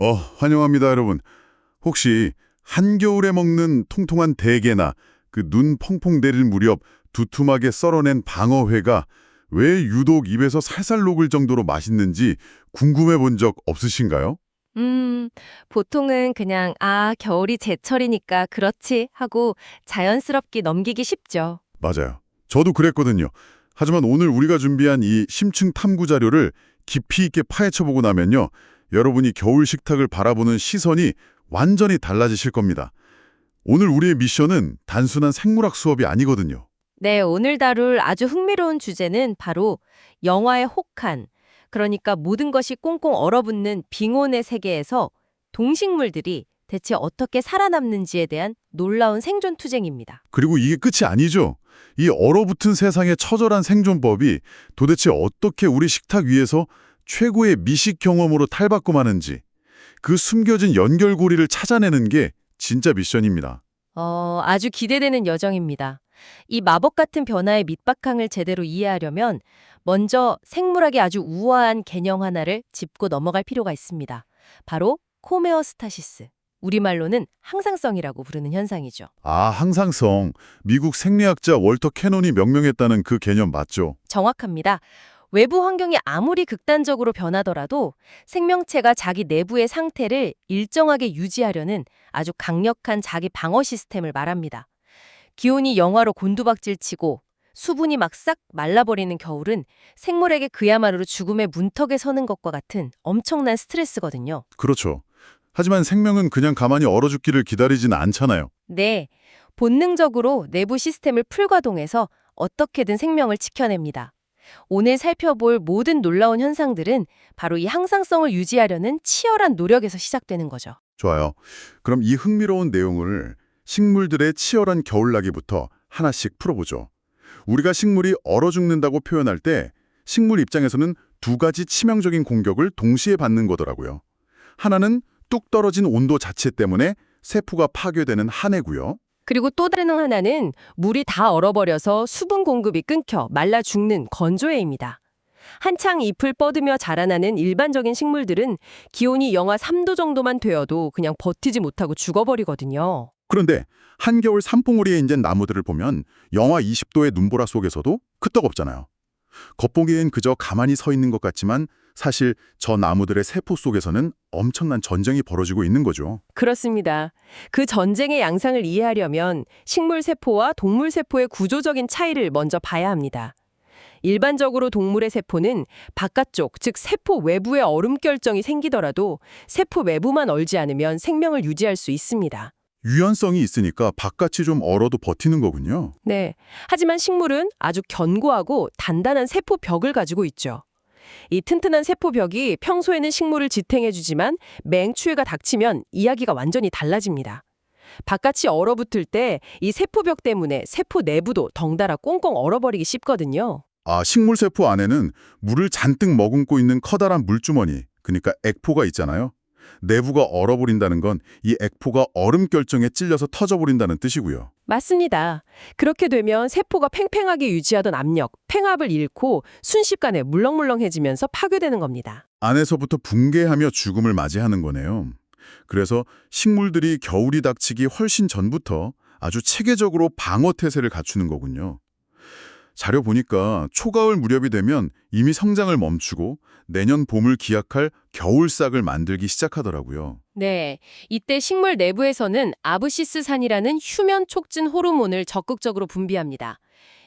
환영합니다, 여러분. 혹시 한겨울에 먹는 통통한 대게나 그 눈 펑펑 내릴 무렵 두툼하게 썰어낸 방어회가 왜 유독 입에서 살살 녹을 정도로 맛있는지 궁금해 본 적 없으신가요? 음, 보통은 그냥, 겨울이 제철이니까 그렇지 하고 자연스럽게 넘기기 쉽죠. 맞아요. 저도 그랬거든요. 하지만 오늘 우리가 준비한 이 심층 탐구 자료를 깊이 있게 파헤쳐보고 나면요. 여러분이 겨울 식탁을 바라보는 시선이 완전히 달라지실 겁니다. 오늘 우리의 미션은 단순한 생물학 수업이 아니거든요. 네, 오늘 다룰 아주 흥미로운 주제는 바로 영화의 혹한, 그러니까 모든 것이 꽁꽁 얼어붙는 빙온의 세계에서 동식물들이 대체 어떻게 살아남는지에 대한 놀라운 생존 투쟁입니다. 그리고 이게 끝이 아니죠. 이 얼어붙은 세상의 처절한 생존법이 도대체 어떻게 우리 식탁 위에서 최고의 미식 경험으로 탈바꿈하는지 그 숨겨진 연결고리를 찾아내는 게 진짜 미션입니다. 아주 기대되는 여정입니다. 이 마법 같은 변화의 밑바탕을 제대로 이해하려면 먼저 생물학의 아주 우아한 개념 하나를 짚고 넘어갈 필요가 있습니다. 바로 호메오스타시스. 우리말로는 항상성이라고 부르는 현상이죠. 항상성. 미국 생리학자 월터 캐논이 명명했다는 그 개념 맞죠? 정확합니다. 외부 환경이 아무리 극단적으로 변하더라도 생명체가 자기 내부의 상태를 일정하게 유지하려는 아주 강력한 자기 방어 시스템을 말합니다. 기온이 영하로 곤두박질치고 수분이 막 싹 말라버리는 겨울은 생물에게 그야말로 죽음의 문턱에 서는 것과 같은 엄청난 스트레스거든요. 그렇죠. 하지만 생명은 그냥 가만히 얼어 죽기를 기다리진 않잖아요. 네, 본능적으로 내부 시스템을 풀가동해서 어떻게든 생명을 지켜냅니다. 오늘 살펴볼 모든 놀라운 현상들은 바로 이 항상성을 유지하려는 치열한 노력에서 시작되는 거죠. 좋아요. 그럼 이 흥미로운 내용을 식물들의 치열한 겨울나기부터 하나씩 풀어보죠. 우리가 식물이 얼어 죽는다고 표현할 때 식물 입장에서는 두 가지 치명적인 공격을 동시에 받는 거더라고요. 하나는 뚝 떨어진 온도 자체 때문에 세포가 파괴되는 한해고요. 그리고 또 다른 하나는 물이 다 얼어버려서 수분 공급이 끊겨 말라 죽는 건조해입니다. 한창 잎을 뻗으며 자라나는 일반적인 식물들은 기온이 영하 3도 정도만 되어도 그냥 버티지 못하고 죽어버리거든요. 그런데 한겨울 산봉우리에 있는 나무들을 보면 영하 20도의 눈보라 속에서도 끄떡없잖아요. 겉보기엔 그저 가만히 서 있는 것 같지만 사실 저 나무들의 세포 속에서는 엄청난 전쟁이 벌어지고 있는 거죠. 그렇습니다. 그 전쟁의 양상을 이해하려면 식물 세포와 동물 세포의 구조적인 차이를 먼저 봐야 합니다. 일반적으로 동물의 세포는 바깥쪽, 즉 세포 외부에 얼음 결정이 생기더라도 세포 외부만 얼지 않으면 생명을 유지할 수 있습니다. 유연성이 있으니까 바깥이 좀 얼어도 버티는 거군요. 네. 하지만 식물은 아주 견고하고 단단한 세포벽을 가지고 있죠. 이 튼튼한 세포벽이 평소에는 식물을 지탱해주지만 맹추위가 닥치면 이야기가 완전히 달라집니다. 바깥이 얼어붙을 때 이 세포벽 때문에 세포 내부도 덩달아 꽁꽁 얼어버리기 쉽거든요. 식물 세포 안에는 물을 잔뜩 머금고 있는 커다란 물주머니, 그러니까 액포가 있잖아요. 내부가 얼어버린다는 건 이 액포가 얼음 결정에 찔려서 터져버린다는 뜻이고요. 맞습니다. 그렇게 되면 세포가 팽팽하게 유지하던 압력, 팽압을 잃고 순식간에 물렁물렁해지면서 파괴되는 겁니다. 안에서부터 붕괴하며 죽음을 맞이하는 거네요. 그래서 식물들이 겨울이 닥치기 훨씬 전부터 아주 체계적으로 방어 태세를 갖추는 거군요. 자료 보니까 초가을 무렵이 되면 이미 성장을 멈추고 내년 봄을 기약할 겨울싹을 만들기 시작하더라고요. 네, 이때 식물 내부에서는 아브시스산이라는 휴면 촉진 호르몬을 적극적으로 분비합니다.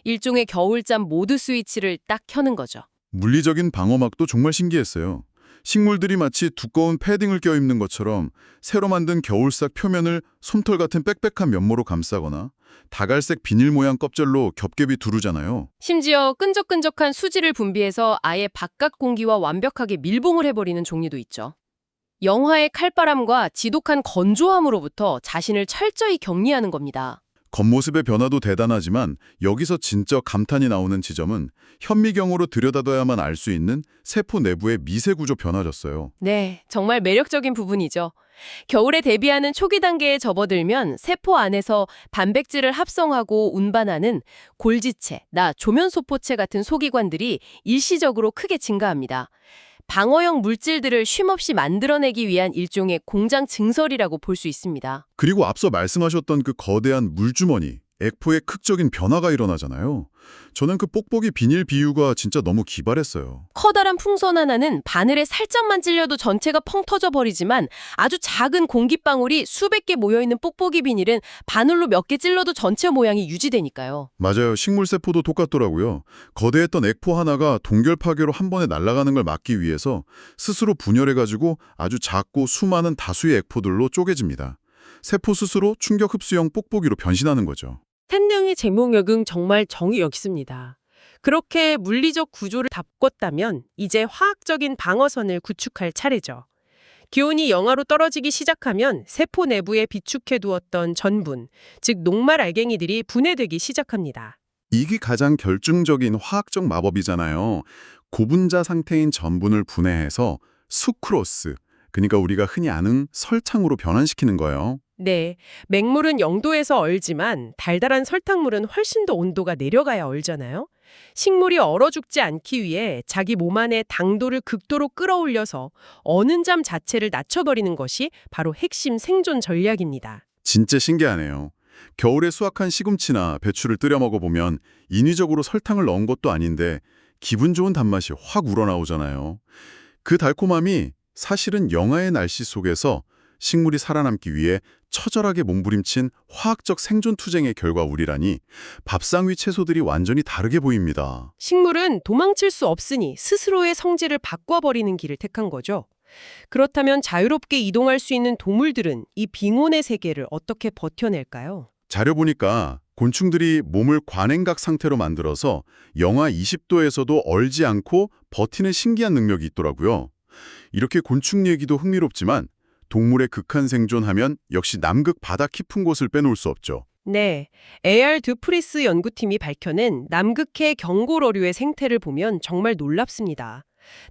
일종의 겨울잠 모드 스위치를 딱 켜는 거죠. 물리적인 방어막도 정말 신기했어요. 식물들이 마치 두꺼운 패딩을 껴입는 것처럼 새로 만든 겨울싹 표면을 솜털 같은 빽빽한 면모로 감싸거나 다갈색 비닐 모양 껍질로 겹겹이 두르잖아요. 심지어 끈적끈적한 수지를 분비해서 아예 바깥 공기와 완벽하게 밀봉을 해버리는 종류도 있죠. 영하의 칼바람과 지독한 건조함으로부터 자신을 철저히 격리하는 겁니다. 겉모습의 변화도 대단하지만 여기서 진짜 감탄이 나오는 지점은 현미경으로 들여다봐야만 알 수 있는 세포 내부의 미세구조 변화였어요. 네, 정말 매력적인 부분이죠. 겨울에 대비하는 초기 단계에 접어들면 세포 안에서 단백질을 합성하고 운반하는 골지체, 조면소포체 같은 소기관들이 일시적으로 크게 증가합니다. 방어용 물질들을 쉼없이 만들어내기 위한 일종의 공장 증설이라고 볼 수 있습니다. 그리고 앞서 말씀하셨던 그 거대한 물주머니, 액포의 극적인 변화가 일어나잖아요. 저는 그 뽁뽁이 비닐 비유가 진짜 너무 기발했어요. 커다란 풍선 하나는 바늘에 살짝만 찔려도 전체가 펑 터져버리지만 아주 작은 공기방울이 수백 개 모여있는 뽁뽁이 비닐은 바늘로 몇 개 찔러도 전체 모양이 유지되니까요. 맞아요. 식물세포도 똑같더라고요. 거대했던 액포 하나가 동결 파괴로 한 번에 날아가는 걸 막기 위해서 스스로 분열해가지고 아주 작고 수많은 다수의 액포들로 쪼개집니다. 세포 스스로 충격 흡수형 뽁뽁이로 변신하는 거죠. 텐능의 제목력은 정말 정이 없습니다. 그렇게 물리적 구조를 다 바꿨다면 이제 화학적인 방어선을 구축할 차례죠. 기온이 영하로 떨어지기 시작하면 세포 내부에 비축해두었던 전분, 즉 녹말 알갱이들이 분해되기 시작합니다. 이게 가장 결정적인 화학적 마법이잖아요. 고분자 상태인 전분을 분해해서 수크로스, 그러니까 우리가 흔히 아는 설탕으로 변환시키는 거예요. 네, 맹물은 0도에서 얼지만 달달한 설탕물은 훨씬 더 온도가 내려가야 얼잖아요. 식물이 얼어 죽지 않기 위해 자기 몸 안에 당도를 극도로 끌어올려서 어는 잠 자체를 낮춰버리는 것이 바로 핵심 생존 전략입니다. 진짜 신기하네요. 겨울에 수확한 시금치나 배추를 끓여 먹어보면 인위적으로 설탕을 넣은 것도 아닌데 기분 좋은 단맛이 확 우러나오잖아요. 그 달콤함이 사실은 영하의 날씨 속에서 식물이 살아남기 위해 처절하게 몸부림친 화학적 생존 투쟁의 결과물이라니 밥상 위 채소들이 완전히 다르게 보입니다. 식물은 도망칠 수 없으니 스스로의 성질을 바꿔버리는 길을 택한 거죠. 그렇다면 자유롭게 이동할 수 있는 동물들은 이 빙온의 세계를 어떻게 버텨낼까요? 자료 보니까 곤충들이 몸을 관행각 상태로 만들어서 영하 20도에서도 얼지 않고 버티는 신기한 능력이 있더라고요. 이렇게 곤충 얘기도 흥미롭지만 동물의 극한 생존하면 역시 남극 바다 깊은 곳을 빼놓을 수 없죠. 네, AR 드프리스 연구팀이 밝혀낸 남극해 경골어류의 생태를 보면 정말 놀랍습니다.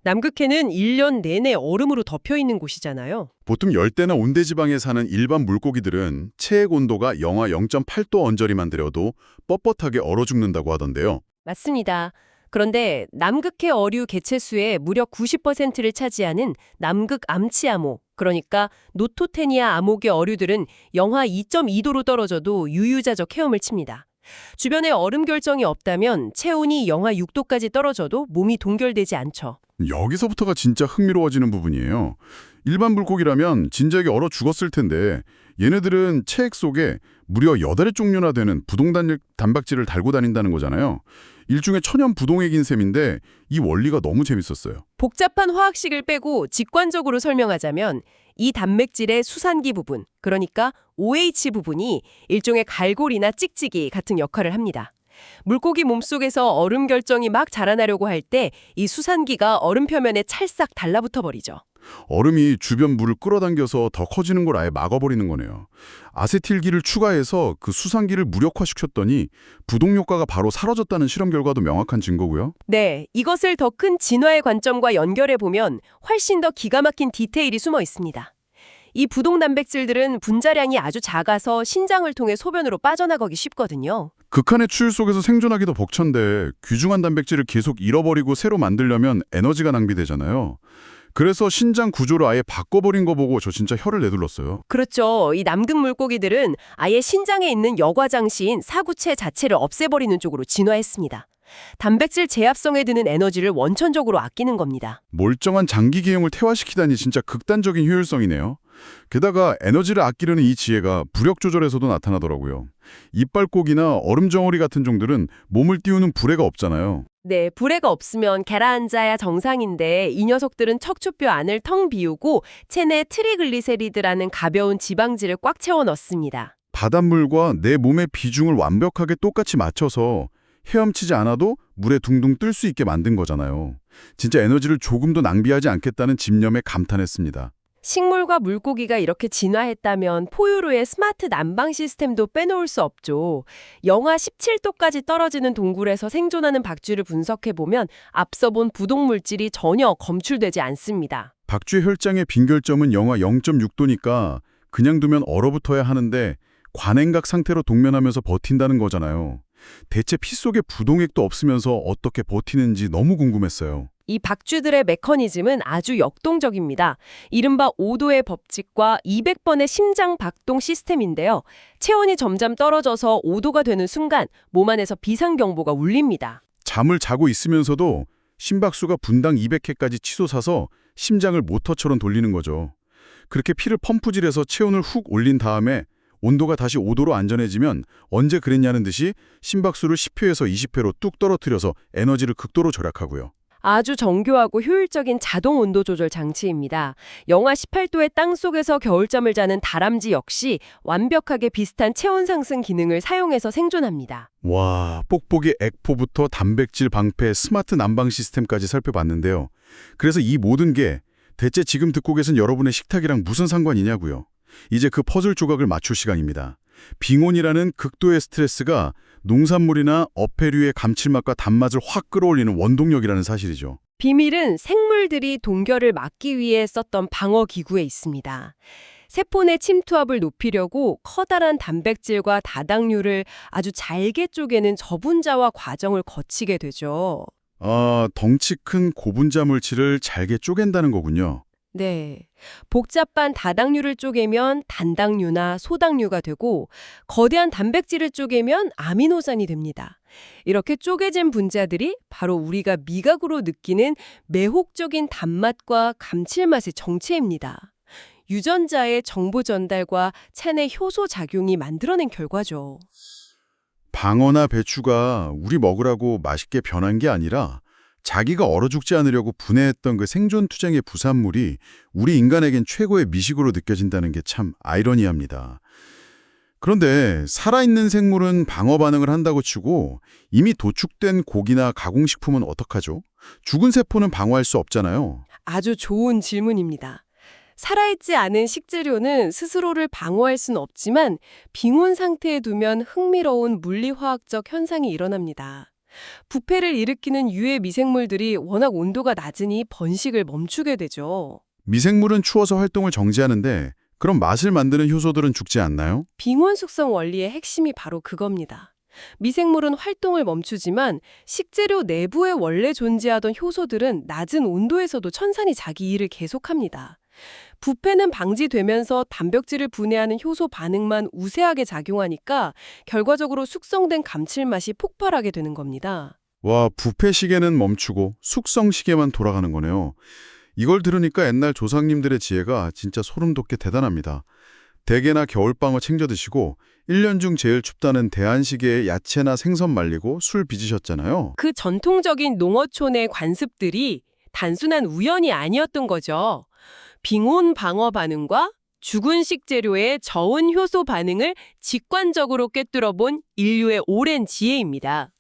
남극해는 1년 내내 얼음으로 덮여 있는 곳이잖아요. 보통 열대나 온대지방에 사는 일반 물고기들은 체액 온도가 영하 0.8도 언저리만 들여도 뻣뻣하게 얼어 죽는다고 하던데요. 맞습니다. 그런데 남극해 어류 개체수의 무려 90%를 차지하는 남극 암치암호, 그러니까 노토테니아 암흑의 어류들은 영하 2.2도로 떨어져도 유유자적 헤엄을 칩니다. 주변에 얼음 결정이 없다면 체온이 영하 6도까지 떨어져도 몸이 동결되지 않죠. 여기서부터가 진짜 흥미로워지는 부분이에요. 일반 물고기라면 진작에 얼어 죽었을 텐데 얘네들은 체액 속에 무려 8의 종류나 되는 단백질을 달고 다닌다는 거잖아요. 일종의 천연 부동액인 셈인데 이 원리가 너무 재밌었어요. 복잡한 화학식을 빼고 직관적으로 설명하자면 이 단백질의 수산기 부분, 그러니까 OH 부분이 일종의 갈고리나 찍찍이 같은 역할을 합니다. 물고기 몸속에서 얼음 결정이 막 자라나려고 할 때 이 수산기가 얼음 표면에 찰싹 달라붙어 버리죠. 얼음이 주변 물을 끌어당겨서 더 커지는 걸 아예 막아버리는 거네요. 아세틸기를 추가해서 그 수산기를 무력화시켰더니 부동 효과가 바로 사라졌다는 실험 결과도 명확한 증거고요. 네, 이것을 더 큰 진화의 관점과 연결해 보면 훨씬 더 기가 막힌 디테일이 숨어 있습니다. 이 부동 단백질들은 분자량이 아주 작아서 신장을 통해 소변으로 빠져나가기 쉽거든요. 극한의 추위 속에서 생존하기도 벅찬데 귀중한 단백질을 계속 잃어버리고 새로 만들려면 에너지가 낭비되잖아요. 그래서 신장 구조를 아예 바꿔버린 거 보고 저 진짜 혀를 내둘렀어요. 그렇죠. 이 남극 물고기들은 아예 신장에 있는 여과장시인 사구체 자체를 없애버리는 쪽으로 진화했습니다. 단백질 제합성에 드는 에너지를 원천적으로 아끼는 겁니다. 멀쩡한 장기 기형을 퇴화시키다니 진짜 극단적인 효율성이네요. 게다가 에너지를 아끼려는 이 지혜가 부력 조절에서도 나타나더라고요. 이빨고기나 얼음정어리 같은 종들은 몸을 띄우는 불에가 없잖아요. 네, 불에가 없으면 게라앉아야 정상인데 이 녀석들은 척추뼈 안을 텅 비우고 체내 트리글리세리드라는 가벼운 지방질을 꽉 채워 넣습니다. 바닷물과 내 몸의 비중을 완벽하게 똑같이 맞춰서 헤엄치지 않아도 물에 둥둥 뜰 수 있게 만든 거잖아요. 진짜 에너지를 조금도 낭비하지 않겠다는 집념에 감탄했습니다. 식물과 물고기가 이렇게 진화했다면 포유류의 스마트 난방 시스템도 빼놓을 수 없죠. 영하 17도까지 떨어지는 동굴에서 생존하는 박쥐를 분석해보면 앞서 본 부동물질이 전혀 검출되지 않습니다. 박쥐의 혈장의 빈결점은 영하 0.6도니까 그냥 두면 얼어붙어야 하는데 관행각 상태로 동면하면서 버틴다는 거잖아요. 대체 피 속에 부동액도 없으면서 어떻게 버티는지 너무 궁금했어요. 이 박쥐들의 메커니즘은 아주 역동적입니다. 이른바 5도의 법칙과 200번의 심장 박동 시스템인데요. 체온이 점점 떨어져서 5도가 되는 순간 몸 안에서 비상경보가 울립니다. 잠을 자고 있으면서도 심박수가 분당 200회까지 치솟아서 심장을 모터처럼 돌리는 거죠. 그렇게 피를 펌프질해서 체온을 훅 올린 다음에 온도가 다시 5도로 안전해지면 언제 그랬냐는 듯이 심박수를 10회에서 20회로 뚝 떨어뜨려서 에너지를 극도로 절약하고요. 아주 정교하고 효율적인 자동 온도 조절 장치입니다. 영하 18도의 땅속에서 겨울잠을 자는 다람쥐 역시 완벽하게 비슷한 체온 상승 기능을 사용해서 생존합니다. 와, 뽁뽁이 액포부터 단백질 방패, 스마트 난방 시스템까지 살펴봤는데요. 그래서 이 모든 게 대체 지금 듣고 계신 여러분의 식탁이랑 무슨 상관이냐고요. 이제 그 퍼즐 조각을 맞출 시간입니다. 빙온이라는 극도의 스트레스가 농산물이나 어패류의 감칠맛과 단맛을 확 끌어올리는 원동력이라는 사실이죠. 비밀은 생물들이 동결을 막기 위해 썼던 방어 기구에 있습니다. 세포 내 침투압을 높이려고 커다란 단백질과 다당류를 아주 잘게 쪼개는 저분자화 과정을 거치게 되죠. 아, 덩치 큰 고분자 물질을 잘게 쪼갠다는 거군요. 네. 복잡한 다당류를 쪼개면 단당류나 소당류가 되고 거대한 단백질을 쪼개면 아미노산이 됩니다. 이렇게 쪼개진 분자들이 바로 우리가 미각으로 느끼는 매혹적인 단맛과 감칠맛의 정체입니다. 유전자의 정보 전달과 체내 효소 작용이 만들어낸 결과죠. 방어나 배추가 우리 먹으라고 맛있게 변한 게 아니라 자기가 얼어 죽지 않으려고 분해했던 그 생존 투쟁의 부산물이 우리 인간에겐 최고의 미식으로 느껴진다는 게 참 아이러니합니다. 그런데 살아있는 생물은 방어 반응을 한다고 치고 이미 도축된 고기나 가공식품은 어떡하죠? 죽은 세포는 방어할 수 없잖아요. 아주 좋은 질문입니다. 살아있지 않은 식재료는 스스로를 방어할 수는 없지만 빙온 상태에 두면 흥미로운 물리화학적 현상이 일어납니다. 부패를 일으키는 유해 미생물들이 워낙 온도가 낮으니 번식을 멈추게 되죠. 미생물은 추워서 활동을 정지하는데 그럼 맛을 만드는 효소들은 죽지 않나요? 빙온 숙성 원리의 핵심이 바로 그겁니다. 미생물은 활동을 멈추지만 식재료 내부에 원래 존재하던 효소들은 낮은 온도에서도 천산히 자기 일을 계속합니다. 부패는 방지되면서 단백질을 분해하는 효소 반응만 우세하게 작용하니까 결과적으로 숙성된 감칠맛이 폭발하게 되는 겁니다. 와, 부패 시계는 멈추고 숙성 시계만 돌아가는 거네요. 이걸 들으니까 옛날 조상님들의 지혜가 진짜 소름 돋게 대단합니다. 대게나 겨울방어 챙겨 드시고 1년 중 제일 춥다는 대한시계에 야채나 생선 말리고 술 빚으셨잖아요. 그 전통적인 농어촌의 관습들이 단순한 우연이 아니었던 거죠. 빙온 방어 반응과 죽은 식재료의 저온 효소 반응을 직관적으로 꿰뚫어 본 인류의 오랜 지혜입니다.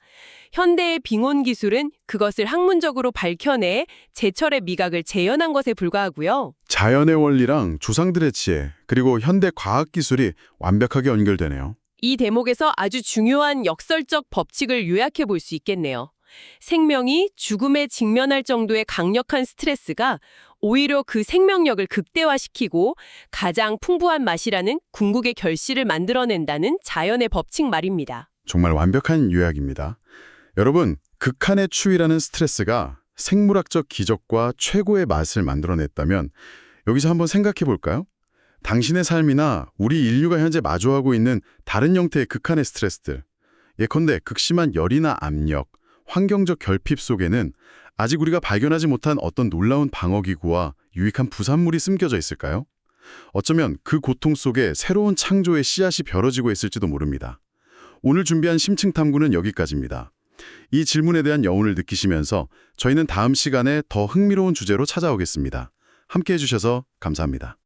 현대의 빙온 기술은 그것을 학문적으로 밝혀내 제철의 미각을 재현한 것에 불과하고요. 자연의 원리랑 조상들의 지혜, 그리고 현대 과학기술이 완벽하게 연결되네요. 이 대목에서 아주 중요한 역설적 법칙을 요약해 볼 수 있겠네요. 생명이 죽음에 직면할 정도의 강력한 스트레스가 오히려 그 생명력을 극대화시키고 가장 풍부한 맛이라는 궁극의 결실을 만들어낸다는 자연의 법칙 말입니다. 정말 완벽한 요약입니다. 여러분, 극한의 추위라는 스트레스가 생물학적 기적과 최고의 맛을 만들어냈다면 여기서 한번 생각해 볼까요? 당신의 삶이나 우리 인류가 현재 마주하고 있는 다른 형태의 극한의 스트레스들, 예컨대 극심한 열이나 압력, 환경적 결핍 속에는 아직 우리가 발견하지 못한 어떤 놀라운 방어기구와 유익한 부산물이 숨겨져 있을까요? 어쩌면 그 고통 속에 새로운 창조의 씨앗이 벼러지고 있을지도 모릅니다. 오늘 준비한 심층 탐구는 여기까지입니다. 이 질문에 대한 여운을 느끼시면서 저희는 다음 시간에 더 흥미로운 주제로 찾아오겠습니다. 함께해 주셔서 감사합니다.